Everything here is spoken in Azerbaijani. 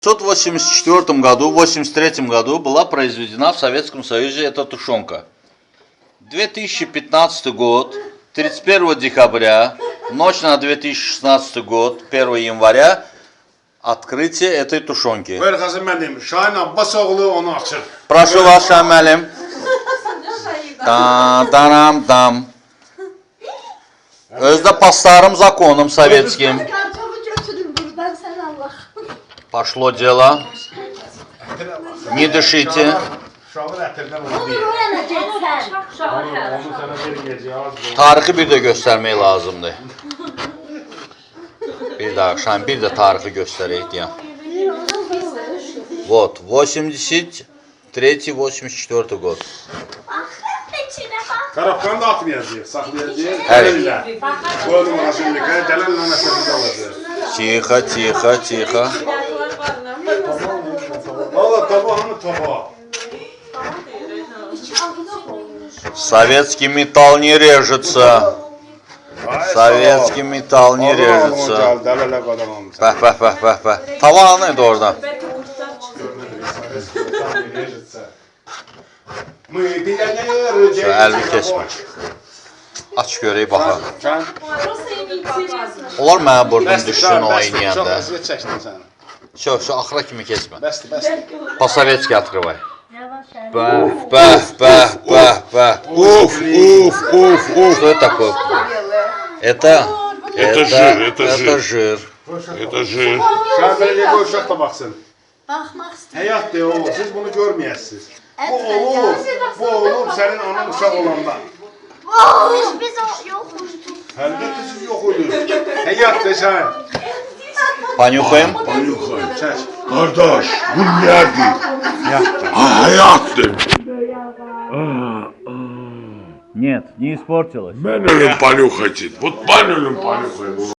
В 1984 году, в 1983 году была произведена в Советском Союзе эта тушенка. 2015 год, 31 декабря, ночь на 2016 год, 1 января, открытие этой тушенки. Прошу вас, Şahin müəllim. Dam. Özde по старым законам советским. Пошло дело. Не дышите. Tarixi bir də göstərmək lazımdır. Bir daha, Şahin, bir də tarixi göstərək deyəm. Вот, 83-84 год. Karafkanı da atmayacağız, saklayacağız. Evet. Koydum ağzındaki, gelenle mesajını alacağız. Тихо. Valla tabağını tabağı. Советский металл не режется. Sovetski metal не режется. Bəh. Tavanı idi orada. Şu əlini kesmə. Aç görək baxaq. Olar mənə buradan düşsün o oynayanda. Şu axıra kimi kesmə. По-советски открывай. Bəh. Уф. Что это такое? Это жир. Это жир. Şahin Bey'e uşaq da baxsın. Həyat de oğul, siz bunu görməyəsiniz. Bu olub sənin anan uşaq olanda. Biz yoxuz. Əlbəttə siz yox idiniz. Həyat de Şahin. Понюхаем. Çək. Kardeş, bu nedir? Hayattır. Нет, не испортилось. Ben ölüm понюхать. Вот ben ölüm понюхаю.